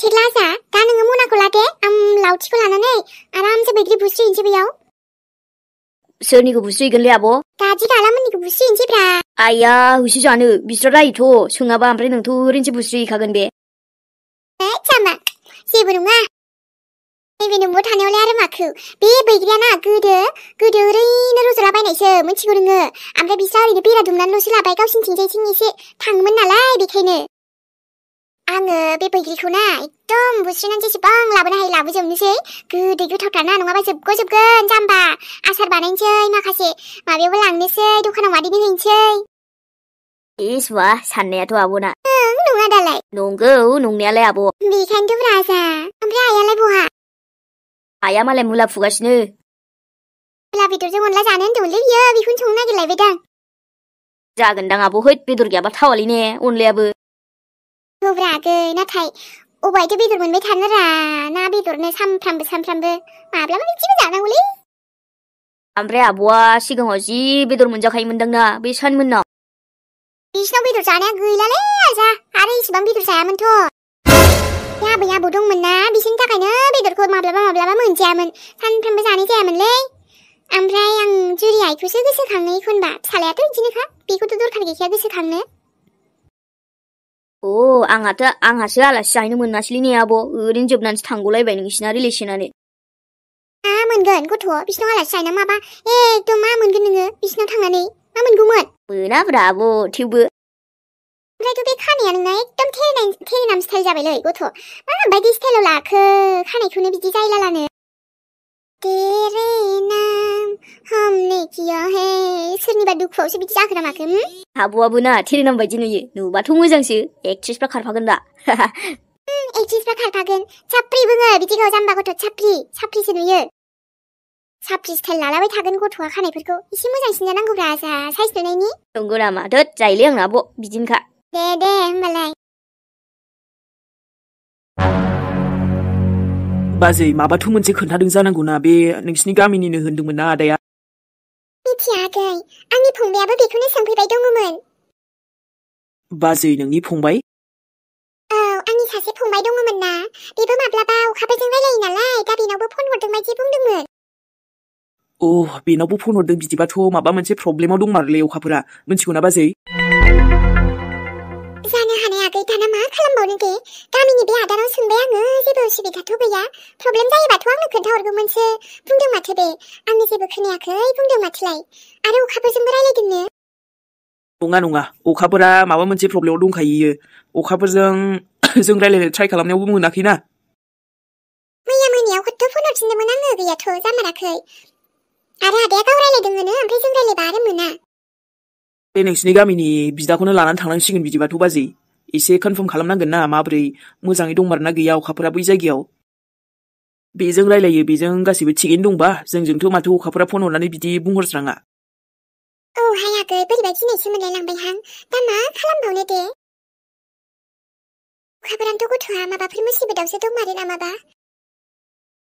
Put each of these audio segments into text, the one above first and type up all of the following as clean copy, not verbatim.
थेरलाजा दा नोङो मनाखौ लादे आं लावथिखौ लानानै आरामसे बैग्रि बुस्रिहैनोसै बैयाव सोरनिखौ बुस्रिहैगोनलै आब' दादि दालामोननिखौ बुस्रिहैनोसै ब्रा आइया होसो जानो बिस्रा रायोथ' सोङाबा ओमफ्राय नोंथ' ओरैनोसो बुस्रिहैखागोन बे जाम्बा जेबो नङा नैबे नोंबो थानायावलाय आरो माखो बे बैग्रिया ना गोदो ओरैनो रज'लाबायनायसो मिथिगौ नोङो ओमफ्राय बिस्रा ओरैनो बेरा दुमनानैल'सो लाबाय गावसिनिथिंजायथिं एसे थाङोमोन नालाय बेखायनो आङो बे बैग्रिखौ ना एकदम बुस्रिनानै जेसेबां लाबोनो हायो लाबोजोबनोसै गोदै गोथावथार ना नङाबा जोबग'जोबगोन जाम्बा आसार बानायनोसै माखासे माबायावबो लांनोसै दखानाव मादैनो हैनोसै इस बा साननायाथ' आब'ना नङा दालाय नंगौ नंनायालाय आब' बेखायनोथ' ब्राजा ओमफ्राय आइयालाय बहा आइया मालाय मुला फुगासिनो मुला बेदरजों अनला जानो होनदोंमोनलै बियो बेखौनो संनो नागिरलायबायदां जागोनदां आब' हैद बेदर गैयाबा थावालै ने अनलायाबो होब्रा आगै नाथाय अबायथो बेदर मोनबाय थानो रा ना बेदरनो सामफ्रामबो माब्लाबा बिदिबो जानांगौलै ओमफ्राय आब'आ सिगाङाव जि बेदर मोनजाखायोमोनदां ना बे सानमोननाव बिसिनाव बेदर जानाया गैलालै आजा आरो इसेबां बेदर जायामोनथ' बे आबै आबौ दंमोन ना बिसोरनि थाखायनो बेदरखौ माब्लाबा मोनजायामोन सानफ्रामबो जानाय जायामोनलै ओमफ्राय आं जुरि आइखौसो गोसोखाङो एखनबा फिसालायाथ' बिदिनोखा बेखौथ' दरखार गैखाया गोसोखांनो आंहासो आलासि जाहैनो मोनासैलै ने आब' ओरैनो जोबनानैसो थांगौलायबाय नोंसिना रिलेसनानो मा मोनगोन गथ' बिसिनाव आलासि जाहैना माबा एकदम मा मोनगोन नोङो बिसिनाव थांनानै मा मोनगौमोन मोनाब्रा आब' थेवबो ओमफ्रायथ' बे खानाया नोंना एकदम थेरेनाम स्टाइल जाबायलै गथ' माबायदि स्टाइलाव लाखो खानायखौनो बिदि जायलालानो तेरे नाम हमने किया है सोरनिबा दुखुआवसो बिदि जाखो ना माखो आब'आबो ना थेरेनाम बायदि नुयो नुबाथ' मोजांसो एक्ट्रेसफ्रा खारफागोन दा एक्ट्रेसफ्रा खारफागोन साप्रि बुङो बिदिखौ जाम्बा गथ' साप्रिसो नुयो साप्रि स्टाइल लालाबाय थागोन गथ'आ खानायफोरखौ एसे मोजांसिन जानांगौब्रा जा साइज नुनायनि नंगौ नामा थोद जायोलै आंना आब' बिदिनोखा दे होमबालाय बाजै माबाथ' मोनसे खोन्थादों जानांगौना बे नोंसिनि गामिनिनो होनदोंमोन ना आदाया मिथिया आगै आंनि फंबायाबो बेखौनो सोंफैबाय दङमोन बाजै नोंनि फंबाय औ आंनि सासे फंबाय दङमोन ना बेबो माब्लाबा अखाफोरजों रायलायो नालाय दा बेनावबो फन हरदों बायदि बुंदोंमोन बेनावबो फन हरदों बिदिबाथ' माबा मोनसे प्रब्लेमाव दंमारोलै अखाफोरा मिथिगौना बाजै जानो हानाय आगै दाना मा खालामबावनो दे गामिनि बे आदानाव सोंबाय आङो जेबो उसुबिदाथ' गैया प्रब्लेम जायोबाथ' आंनो खोन्थाहरगौमोनसो बुंदों माथो बे आंनो जेबो खोनायाखै बुंदों माथोलाय आरो अखाफोरजोंबो रायलायदोंनो नङा अखाफोरा माबा मोनसे प्रब्लेमाव दंखायो अखाफोरजों जों रायलायनो ट्राइ खालामनायावबो मोनाखैना मैया मोनायाव खथ' फन हरफिनदोंमोन आङो गैयाथ' जामाराखै आरो आदाया गाव रायलायदोंनो ओमफ्राय जों रायलायबा आरो मोना बे नोंसिनि गामिनि बिदाखौनो लानानै थांनांसिगोन बिदिबाथ' बाजै एसे कनफार्म खालामनांगोन ना माबोरै मोजाङै दंमारोना गैया अखाफोरा बै जायगायाव बेजों रायलायो बेजों गासैबो थिगैनो दंबा जोंजोंथ' माथो अखाफोरा फन हरनानै बिदि बुंहरस्राङा हाय आगै बोरैबा गिनायसो मोनलायलांबायहां दा मा खालामबावनो दे अखाफोरानोथ' गथ'आ माबाफोर मुसिबतआवसो दंमारो नामाबा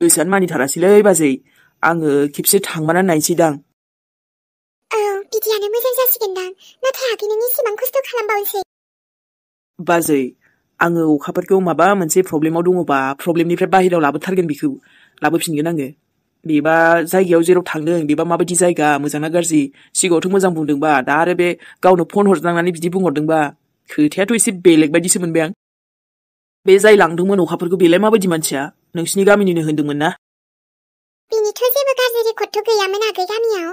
गोसोआनो मानिथारासैलै बाजै आङो खेबसे थांमारनानै नायनोसै दां बिदियानो मोजां जासिगोनदां नाथाय आगै नों एसेबां खस्थ' खालामबावनोसै बाजै आङो अखाफोरखौ माबा मोनसे प्रब्लेमाव दङबा प्रब्लेमनिफ्राय बाहेरायाव लाबोथारगोन बेखौ लाबोफिनगोन आङो बेबा जायगायाव जेराव थांदों बेबा माबायदि जायगा मोजांना गाज्रि सिगाङावथ' मोजां बुंदोंबा दा आरो बे गावनो फन हरनांनानै बिदि बुंहरदोंबा खोथायाथ' एसे बेलेग बायदिसो मोनबाय आं बे जाय लांदोंमोन अखाफोरखौ बेलाय माबायदि मानसिया नोंसिनि गामिनिनो होनदोंमोन ना बिनिथ' जेबो गाज्रि रेकर्डथ' गैयामोन आगै गामियाव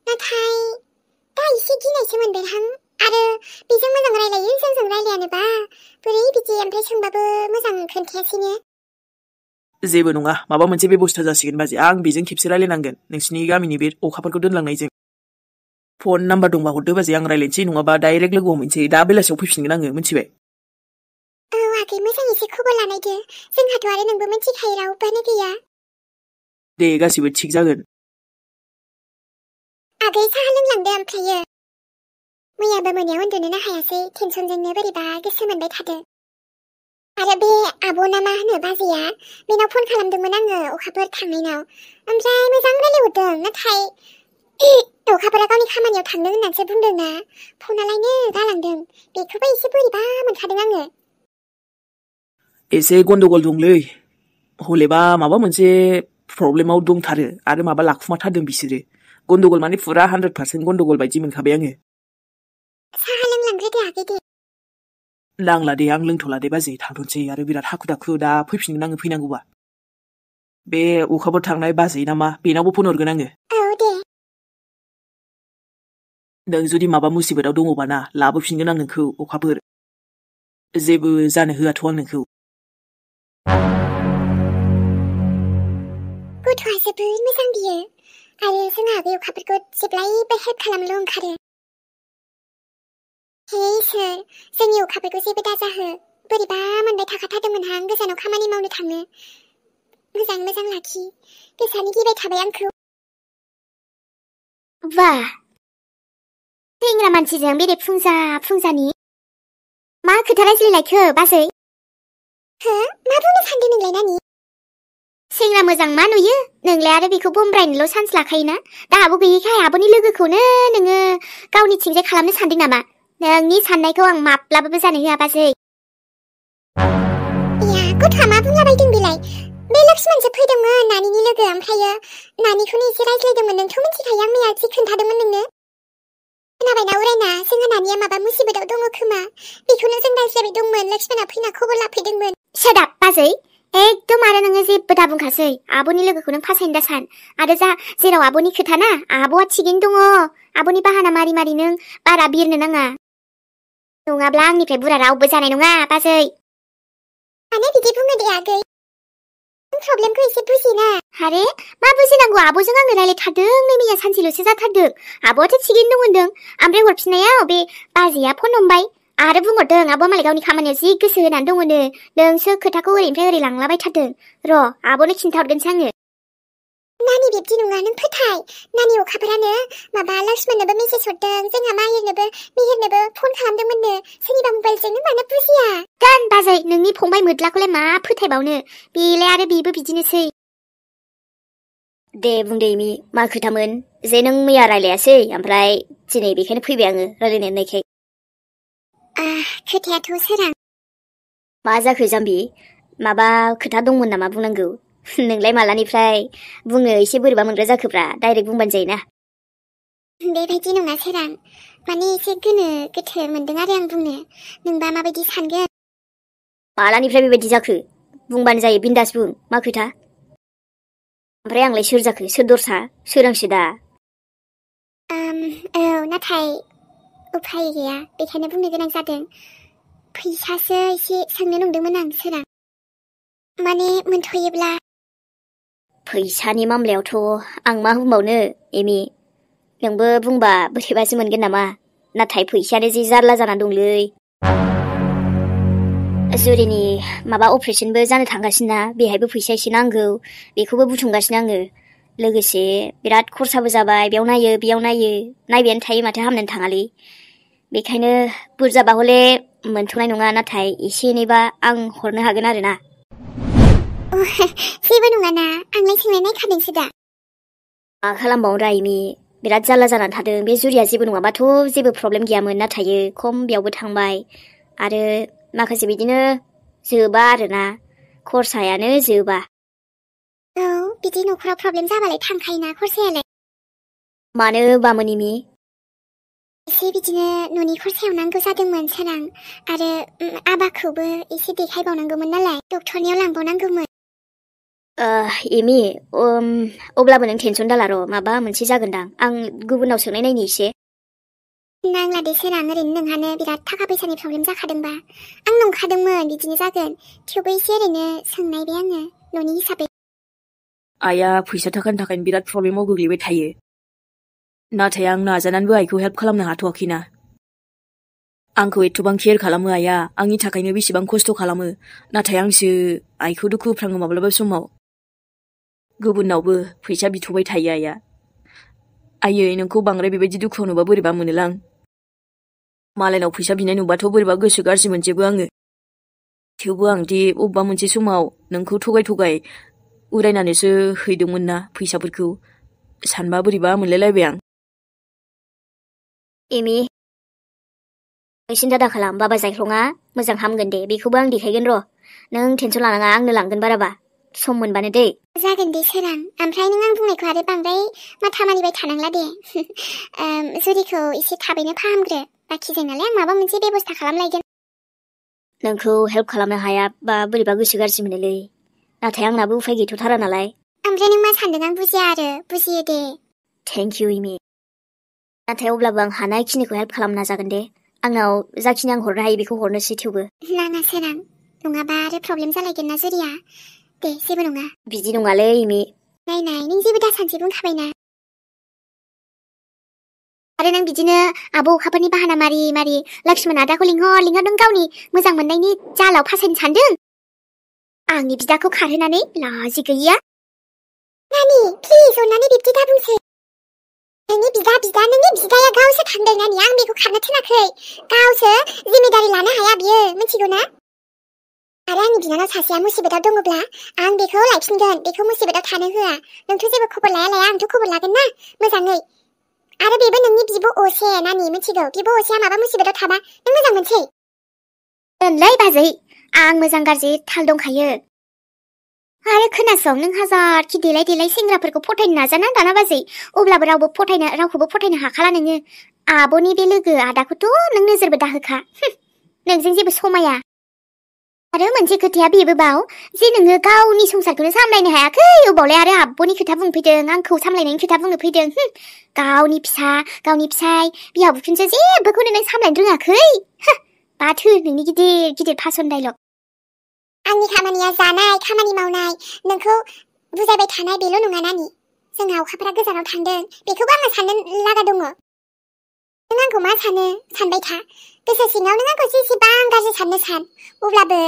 नाथाय दा एसे गिनायसो मोनबायहां आरो बेजों मोजां रायलायो जोंजों रायलायानोबा बोरै बिदि ओमफ्राय सोंबाबो मोजां खोन्थायासैनो जेबो नङा माबा मोनसे बेबस्था जासिगोन बाजै आं बेजों खेबसे रायलायनांगोन नोंसिनि गामिनि बे अखाफोरखौ दोनलांनायजों फन नाम्बार दंबा हरदो बाजै आं रायलायनोसै नङाबा डाइरेक्ट लोगो हमहैनोसै दा बेलासियाव फैफिनगोन आङो मिथिबाय आगै मोजां एसे खबर लानायदो जोंहाथ' आरो नोंबो मिथिखायो रावबोआनो गैया दे गासिबो थिग जागोन आगै साहा लोंलांदो ओमफ्रायो मैयाबो मोनायाव उन्दुनोनो हायासै टेनसनजोंनो बोरैबा गोसो मोनबाय थादों आरो बे आब' ना मा होनो बाजैया बेनाव फन खालामदोंमोन आङो अखाफोर थांनायनाव ओमफ्राय मोजां रायलायहरदों नाथाय अखाफोरा गावनि खामानियाव थांदों होननानैसो बुंदोंना फनालायनो गालांदों बेखौबो एसे बोरैबा मोनखादों आङो एसे गन्डगल दंलै हलेबा माबा मोनसे प्रब्लेमाव दंथारो आरो माबा लाखुमाथारदों बिसोरो गन्डगल माने फुरा 100% गन्डगल बायदि मोनखाबाय आङो साहा लोंलांग्रोदो आगै दे नांला दे आं लोंथ'ला दे बाजै थांथ'नोसै आरो बिराद हाखु दाखु दा फैफिनगोन आङो फैनांगौबा बे अखाफोर थांनाय बाजै नामा बेनावबो फन हरगोन आङो औ दे नों जुदि माबा मुसिबतआव दङबा ना लाबोफिनगोन आं नोंखौ अखाफोर जेबो जानो होआथ' आं नोंखौ गथ'आ जोबोद मोजां बियो आरो जोंहा बे अखाफोरखौ जेब्लायबो हेल्प खालामनो ओंखारो हे इसोर जोंनि अखाफोरखौ जेबो दाजाहो बोरैबा मोनबाय थाखाथारदोंमोनहां गोजानाव खामानि मावनो थांनो मोजां मोजां लाखि गोसानि गिबाय थाबाय आंखौ वाह सेंग्रा मानसिजों बेरे फुंजानि मा खोथा रायज्लायलायखो बाजै हो मा बुंनो सानदों नोंलाय नानि सेंग्रा मोजां मा नुयो नोंलाय आरो बेखौ बमब्रायनोल' चान्स लाखायोना दाहाबो गैयैखाय आब'नि लोगोखौनो नोङो गावनिथिंजाय खालामनो सानदों नामा नोंनि साननायखौ आं माब्लाबाबो जानो होआ बाजै या गथ'आ मा बुंलाबायदों बेलाय बे लक्ष्मणसो फैदोंमोन नानिनि लोगो ओमफ्रायो नानिखौनो एसे रायज्लायदोंमोन नोंथ' मिथिखायो आं मैया जि खोन्थादोंमोन नोंनो खोनाबायना उरायना जोंहा नानिया माबा मुसिबतआव दङ खोमा बेखौनो जों रायज्लायबाय दंमोन लक्ष्मणआ फैना खबर लाफैदोंमोन शाट बाजै एकदम आरो नोङो जेबो दा बुंखासै आब'नि लोगोखौ नों फासायनो दा सान आरो जा जेराव आब'नि खोथा ना आब'आ थिगैनो दङ आब'नि बाहाना मारि मारि नों बारा बिरनो नाङा नङाब्ला आंनिफ्राय बुरा रावबो जानाय नङा बाजै माने बिदि बुङो दे आगै प्रब्लेमखौ एसे बुजिना आरे मा बुजिनांगौ आब'जों आङो रायलायथारदों नै मैया सानसेल'सो जाथारदों आब'आथ' थिगैनो दं होनदों ओमफ्राय हरफिननायाव बे बाजैया फन हमबाय आरो बुंहरदों आब'आ मालाय गावनि खामानियाव जि गोसो होनानै दङनो नोंसो खोथाखौ ओरैनिफ्राय ओरै लांलाबायथारदों र' आब'नो खिन्थाहरगोनसै आङो नानि बिब्दि नङा नों फोथाय नानि अखाफोरानो माबा लक्ष्मणनोबो मेसेज हरदों जोंहा मेहेरनोबो फन खालामदोंमोननो सोरनिबा मबाइलजों नों मानो बुजिया गान बाजै नोंनि फंबाय मोद्लाखौलाय मा फोथायबावनो बेलाय आरो बेबो बिदिनोसै दे बुंदे एमि मा खोथामोन जे नों मैया रायलायासै ओमफ्राय दिनै बेखायनो फैबाय आङो रायलायनो होननायखाय खोथायाथ' सोरां मा जाखो जाम्बि माबा खोथा दंमोन नामा बुंनांगौ नोंलाय मालानिफ्राय बुंनो एसे बोरैबा मोनग्रा जाखोब्रा डाइरेक्ट बुंबानो जायोना बेबायदि नङा सोरां माने एसे गोनो गोथो मोनदों आरो आं बुंनो नोंबा माबायदि सानगोन मालानिफ्राय बेबायदि जाखो बुंबानो जायो बिन्दास बुं मा खोथा ओमफ्राय आंलाय सोर जाखो सोर दरसा सोरांसो दा औ नाथाय उफाय गैया बेखायनो बुंनो गोनां जादों फैसासो एसे सोंनो नंदोंमोन आं सोरां माने मोनथ'योब्ला फैसानि मामलायावथ' आं मा बुंबावनो एमि नोंबो बुंबा बोरैबासो मोनगोन नामा नाथाय फैसायानो जि जारला जाना दंलै जुरिनि माबा अपारेशनबो जानो थांगासिनो ना बेहायबो फैसा एसे नांगौ बेखौबो बुथुमगासिनो आङो लोगोसे बिराद खरसाबो जाबाय बेयाव नायो नायबायानो थायो माथो हामनानै थाङालै बेखायनो बुरजाबा हले मोनथ'नाय नङा नाथाय एसे एनैबा आं हरनो हागोन आरो ना जेबो नङाना आंलाय सोंनाय नायखादोंसो दा मा खालामबावनो एमि बिराद जारला जानानै थादों बे जुरिया जेबो नङाबाथ' जेबो प्रब्लेम गैयामोन नाथाय खम बेयावबो थांबाय आरो माखासे बिदिनो जोबा आरोना खरसायानो जोबा औ बिदि न'खराव प्रब्लेम जाबालाय थांखायोना खरसायालाय मानो बामोन एमि एसे बिदिनो न'नि खरसायाव नांगौ जादोंमोन सोरां आरो आबाखौबो एसे देखायबावनांगौमोन नालाय डक्टरनियाव लांबावनांगौमोन एमि अब्लाबो नों टेनसन दाला र' माबा मोनसे जागोनदां आं गुबुनाव सोंनाय नायनि एसे नांला दे सोरां ओरैनो नोंहानो बिराद थाखा फैसानि प्रब्लेम जाखादोंबा आं नंखादोंमोन बिदिनो जागोन थेवबो एसे ओरैनो सोंनायबाय आङो न'नि हिसाबै आइया फैसा थाखानि थाखायनो बिराद प्रब्लेमाव गोग्लैबाय थायो नाथाय आं नाजानानैबो आइखौ हेल्प खालामनो हाथ'वाखैना आंखौ एथ'बां केयार खालामो आइया आंनि थाखायनो बेसेबां खस्थ' खालामो नाथाय आंसो आइखौ दुखु होफ्राङो माब्लाबा समाव गुबुनावबो फैसा बिथ'बाय थायो आइया आयै नोंखौ बांद्राय बेबायदि दुखुआव नुबा बोरैबा मोनोलां मालायनाव फैसा बिनाय नुबाथ' बोरैबा गोसो गाज्रि मोनजोबो आङो थेवबो आंदि अबेबा मोनसे समाव नोंखौ थगाय उरायनानैसो हैदोंमोन ना फैसाफोरखौ सानबा बोरैबा मोनलायलायबाय आं एमि सिन्था दा खालाम बाबा जायख्लङा मोजां हामगोन दे बेखौबो आं देखायगोन र' नों टेनसन लानाङा आंनो लांगोन बाराबा सम मोनबानो दै जागोन दे सोरां ओमफ्राय नों आं बुंनायखौ आरो बांद्राय माथा मानिबाय थानांला दे जुरिखौ एसे थाबैनो फाहामग्रो बाखि जों नालाय आं माबा मोनसे बेबस्था खालामलायगोन नोंखौ हेल्प खालामनो हाया बा बोरैबा गोसो गाज्रि मोनोलै नाथाय आंनाबो उफाय गैथ'थारा नालाय ओमफ्राय नों मा सानदों आं बुजिया आरो बुजियो दे थेंक इउ इमि नाथाय अब्लाबो आं हानायखिनिखौ हेल्प खालामनो नाजागोन दे आंनाव जाखिनि आं हरनो हायो बेखौ हरनोसै थेवबो नाङा सोरां नङाबा आरो प्रब्लेम जालायगोन ना जुरिया दे जेबो नङा बिदि नङालै इमि नायनाय नों जेबो दासानसै बुंखाबायना आरो नों बिदिनो आब' अखाफोरनि बाहाना मारि मारि लक्ष्मण आदाखौ लिंहरदों गावनि मोजां मोननायनि जालाव फासायनो सानदों आंनि बिदाखौ खारहोनानै लाजि गैया नानि प्लिज अननानै बिब्दि दा बुंसै नोंनि बिदाया गावसो खांदों नानि आं बेखौ खारनो थिनाखै गावसो जिम्मेदारि लानो हाया बियो मिथिगौ ना आरो आंनि बिनानाव सासेया मुसिबतआव दङब्ला आं बेखौ लायफिनगोन बेखौ मुसिबतआव थानो होआ नोंथ' जेबो खबर लाया आंथ' खबर लागोन ना मोजाङै आरो बेबो नोंनि बिब' असे नानि मिथिगौ बिब' असेया माबा मुसिबतआव थाबा नों मोजां मोनसै दोनलै बाजै आं मोजां गाज्रि थाल दंखायो आरो खोनासं नों हाजारखि देलाय सेंग्राफोरखौ फोथायनो नाजाना दाना बाजै अब्लाबो रावखौबो फोथायनो हाखाला नोङो आब'नि बे लोगो आदाखौथ' नों नोजोरबो दाहोखा नोंजों जेबो समाया आरो मोनसे खोथाया बेबो बाव जे नोङो गावनि संसारखौनो सामलायनो हायाखै अबावलाय आरो आब'नि खोथा बुंफैदों आंखौ सामलायनायनि खोथा बुंनो फैदों गावनि फिसा गावनि फिसाय बिहाव बिखुनजो जेबोखौनो नों सामलायनो रोङाखै बाथो नोंनि गिदिर गिदिर भाषण डायलग आंनि खामानिया जानाय खामानि मावनाय नोंखौ बुजायबाय थानाय बेल' नङा नानि जोंहा अखाफोरा गोजानाव थांदों बेखौबो आङो साननो लागा दङ नों आंखौ मा सानो सानबाय था गोसो सिङाव नों आंखौ जेसेबां गाज्रि साननो सान अब्लाबो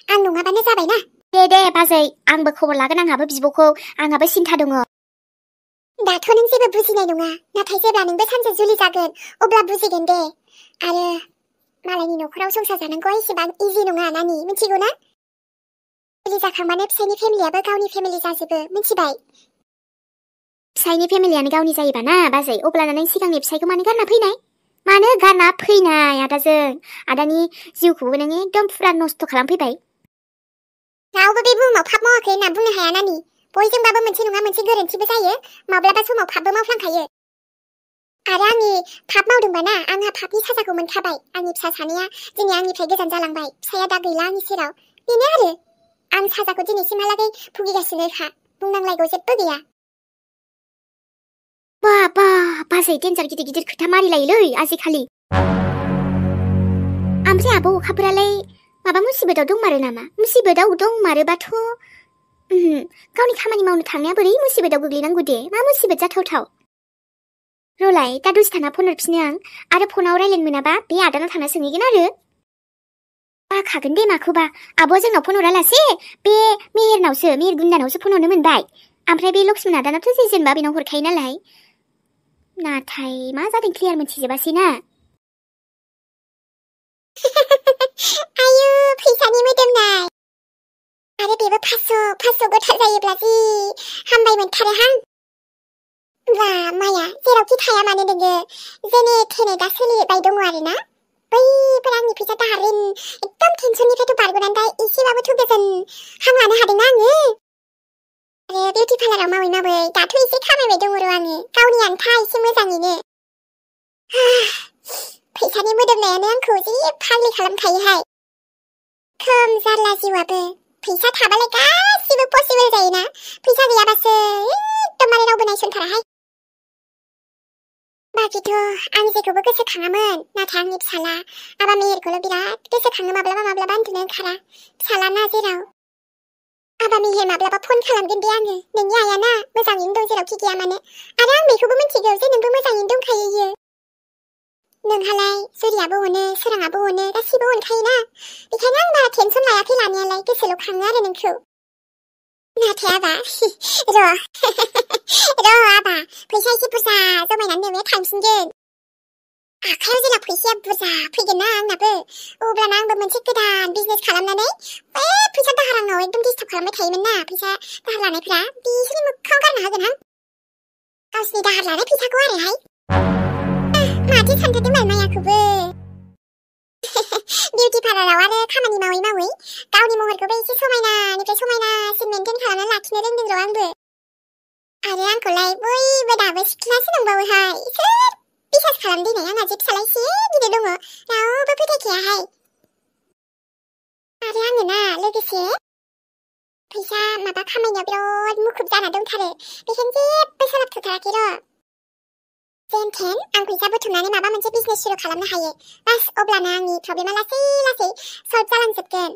आं नङाबानो जाबायना दे बाजै आंबो खबर लागोन आंहाबो बिब'खौ आंहाबो सिन्था दङ दाथ' नों जेबो बुजिनाय नङा नाथाय जेब्ला नोंबो सानसे जुलि जागोन अब्ला बुजिगोन दे आरो मालायनि न'खराव संसार जानांगौआ एसेबां इजि नङा नानि मिथिगौ ना जुलि जाखांबानो फिसायनि फेमिलियाबो गावनि फेमिलि जाजोबो मिथिबाय फिसायनि फेमिलियानो गावनि जायोबा ना बाजै अब्लाना नों सिगांनि फिसायखौ मानो गारना फैनाय आदाजों आदानि जिउखौबो नों एकदम फुरा नस्थ' खालामफैबाय रावबो बे बुहुमाव पाप मावाखै होनना बुंनो हाया नानि बयजोंबाबो मोनसे नङा मोनसे गोरोन्थिबो जायो माब्लाबा समाव पापबो मावफ्लांखायो आरो आंनि पाप मावदोंबा ना आंहा पापनि साजाखौ मोनखाबाय आंनि फिसा सानैया दिनै आंनिफ्राय गोजान जालांबाय फिसाया दा गैला आंनि सेराव बेनो आरो आं साजाखौ दिनैसिमहालागै भुगिगासिनोखा बुंनांलायगौ जेबो गैया बा बाजै डेन्जार गिदिर खोथा मारिलायोलै आजिखालि ओमफ्राय आब' अखाफोरालाय माबा मुसिबतआव दंमारो नामा मुसिबतआव दंमारोबाथ' गावनि खामानि मावनो थांनाया बोरै मुसिबतआव गोग्लैनांगौ दे मा मुसिबत जाथावथाव रलाय दा दसे थाना फन हरफिनो आं आरो फनाव रायलायनो मोनाबा बे आदानाव थांना सोंहैगोन आरो बाखागोन दे माखौबा आब'आ जोंनाव फन हरालासे बे मेहेर गुन्दानावसो फन हरनो मोनबाय ओमफ्राय बे लक्ष्मण आदानाथ' जेनेबा बेनाव हरखायो नालाय नाथाय मा जादों क्लियार मोनथिजोबासै ना आयु फैसानि मोदोमनाय आरो बेबो 500 गथा जायोब्ला जि हामबाय मोनथारोहां बा माया जेरावखि थाया मानो नोङो जेने थेने दा सोलिबाय दङ आरोना बैफोर आंनि फैसा दाहार एकदम टेनसननिफ्रायथ' बारग'नानै दा एसेबाबोथ' गोजोन हां लानो हादोंना आङो आरो बिउटि पार्लाराव मावै दाथ' एसे खामायबाय दङ र' आङो गावनि आन्था एसे मोजाङैनो फैसानि मोदोमनायानो आंखौ जि फाग्लि खालामखायोहाय खोम जारला जिउआबो फैसा थाबालाय गासिबो पसिबल जायोना फैसा गैयाबासो एकदमबारे रावबो नायसनथाराहाय बाखिथ' आं जेखौबो गोसोखाङामोन नाथाय आंनि फिसाला आबा मेहेरखौल' बिराद गोसोखाङो माब्लाबा उन्दुनो ओंखारा फिसालाना जेराव आबा मेहेर माब्लाबा फन खालामगोन दे आङो नोंनि आइयाना मोजाङैनो दं जेरावखि गैया मानो आरो आं बेखौबो मिथिगौ जे नोंबो मोजाङैनो दंखायो नोंहालाय जुरियाबो अनो सोराङाबो अनो गासिबो अनखायोना बेखायनो आं बारा टेनसन लायाखै लानायालाय गोसोल' खाङो आरो नोंखौ नाथाय आबा र' आबा फैसा एसे बुरजा जमायनानै नोंनो थांफिनगोन आखायाव जेला फैसाया बुरजा फैगोन ना आंनाबो अब्लाना आंबो मोनसे गोदान बिजनेस खालामनानै बे फैसा दाहार आंनाव एकदम डिस्टार्ब खालामबाय थायोमोन ना फैसा दाहार लानायफ्रा बिसोरनि मोखाङाव गारना होगोन आं गावसिनि दाहार लानाय फैसाखौ आरोहाय माथो सानथारदों माइयाखौबो बिउटि पार्लाराव आरो खामानि मावै मावै गावनि महरखौबो एसे समायनानिफ्राय समायनासिन मेनटेन खालामनानै लाखिनो रोंदों र' आंबो। आरो आंखौलाय बयबो दाबो सिख्लासो नंबावोहाय। सोर बिसास खालामदेनाय आंहा जे फिसाला एसे गिदिर दङ रावबो फोथायखायाहाय। आरो आङो ना लोगोसे फैसा माबा खामायनायाव बिराद मुखुब जाना दंथारो। बेखायनो जेबो सोलाबथ'थाराखै र'। जेनथेन आं फैसा बुथुमनानै माबा मोनसे बिजनेस सुरु खालामनो हायो। बास अब्लानो आंनि प्रब्लेमा लासै लासै सल्भ जालांजोबगोन।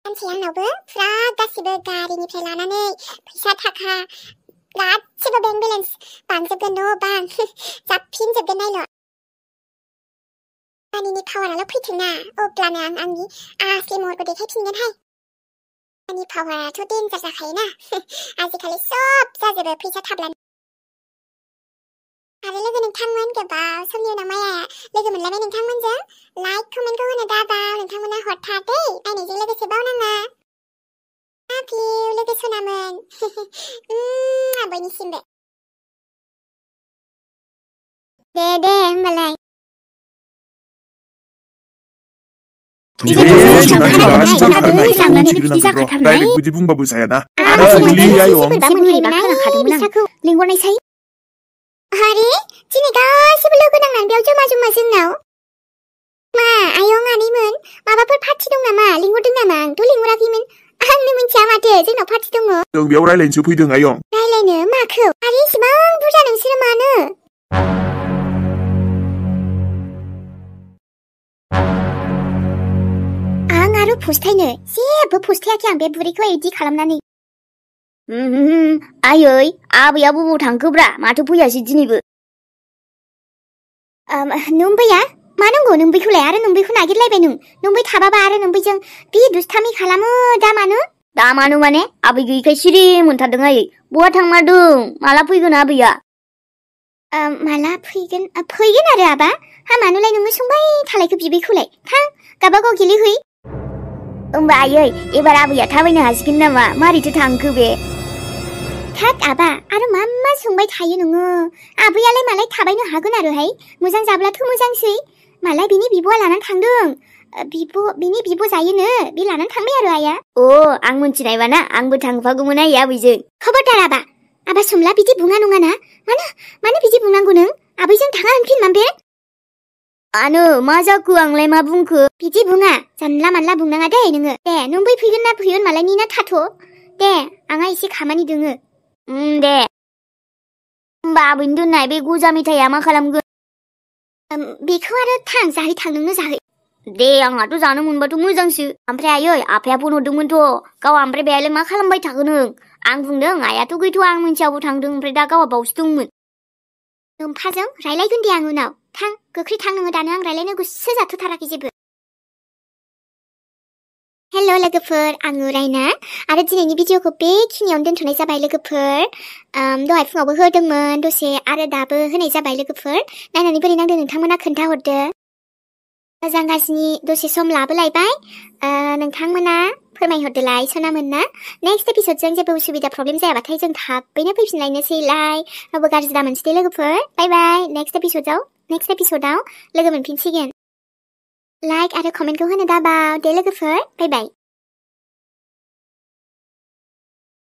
सानसे आंनावबो फुरा गासिबो गारिनिफ्राय लानानै फैसा थाखा गासिबो बेंक बेलेन्स बांजोबगोन न' बां जाबफिनजोबगोन नायल'। मानिनि पावाराल' फैथोंना अब्लानो आं आंनि आसलि महरखौ देखायफिनगोनहाय। मानि पावाराथ' डेन्जार जाखायोना आजिखालि सब जाजोबो फैसा थाब्लानो। आरो लोगो नोंथांमोन गोबाव समनि उनाव मायाया लोगो मोनलायबाय नोंथांमोनजों। लाइक कमेन्टखौ होनो दाबाव नोंथांमोना हरथार दै। नायनायजों लोगोसे बावनाङा। लाभ इउ लोगो सनामोन बयनिसिमबो। दे होमबालाय। डाइरेक्ट बिदि बुंबाबो जायाना। लिंहरनायसाय। आरे दिनै गासिबो लोगो नांनानै बेयाव जमा जमा जोंनाव। मा आयं आनैमोन माबाफोर पार्टि दं नामा? लिंहरदों नामा? आंथ' लिंहराखैमोन। आंनो मिन्थिया माथो जोंनाव पार्टि दङ। जों बेयाव रायलायनोसो फैदों आयं। रायलायनो माखौ? आरे इसेबां बुरजा नोंसोरो मानो? आं आरो फस्थायनो जेबो फस्थायाखै आं बे बुरैखौ इदि खालामनानै। आयै आबैया बबाव थांखोब्रा माथो फैयासै दिनैबो। नोमबैया मा नांगौ नोमबैखौलाय? आरो नोमबैखौ नागिरलायबाय नोमबै थाबाबा आरो नोमबैजों बे दुस्थामि खालामो दा मानो? दा मानो माने आबै गैयिखाय सिरि मोनथारदों आयै। बहा थांमारदों? माला फैगोन आबैया? माला फैगोन आरो आबा। हामानोलाय नोङो सोंबाय थालायखो बिबैखौलाय। थां गाबागाव गेलेहै। होमबा आयै एबार आबैया थाबायनो हासिगोन नामा? मारैथो थांखो बे? थाक आबा आरो मा सोंबाय थायो नोङो। आबैयालाय मालाय थाबायनो हागोन आरोहाय। मोजां जाब्लाथ' मोजांसै। मालाय बिनि बिब'आ लानानै थांदों। बिनि बिब' जायोनो बे लानानै थांबाय आरो आइया। आं मोनथिनायबा ना आंबो थांफागौमोन आयै आबैजों। खबरदार आबा सोमला बिदि बुङा नङाना। मानो बिदि बुंनांगौ नों? आबैजों थाङा होनफिन माबे? आनो मा जाखो आंलाय मा बुंखो? बिदि बुङा जानला मानला बुंनाङा दे नोङो। दे नों बै फैगोन ना फैगोन मालाय निना थाथ'। दे आंहा एसे खामानि दोङो। दे होमबा आबैनि दोननाय बे गजा मेथाइया मा खालामगोन? बेखौ आरो थां नोंनो जाहै। दे आंहाथ' जानो मोनबाथ' मोजांसो। ओमफ्राय आयै आफाया फन हरदोंमोनथ' गाव ओमफ्राय बेहायलाय मा खालामबाय थाखो नों? आं बुंदों आइयाथ' गैथ'आ आं मिन्थियाबो थांदों। ओमफ्राय दा गावहा बावसो दंमोन। नोमफाजों रायलायगोन दे आं उनाव। थां गोख्रै थां नोङो दानो आं रायलायनो गोसो जाथ'थाराखै जेबो। हेल' लोगोफोर आङो रायना आरो दिनैनि भिडिअखौ बेखिनियावनो दोनथ'नाय जाबाय लोगोफोर। दहाय फुङावबो होदोंमोन दसे आरो दाबो होनाय जाबाय लोगोफोर। नायनानै बोरै नांदों नोंथांमोना खोन्थाहरदो। मोजां गाज्रिनि दसे सम लाबोलायबाय। नोंथांमोना फोरमायहरदोलाय सनामोन ना। नेक्स्ट एपिसोडजों जेबो उसुबिदा प्रब्लेम जायाबाथाय जों थाबैनो फैफिनलायनोसैलाय। रावबो गाज्रि दा मोनसै दे लोगोफोर। बाय बाय। नेक्स्ट एपिसोडाव लोगो मोनफिनसिगोन। लाइक आरो कमेन्टखौ होनो दाबाव दे लोगोफोर। बाय बाय।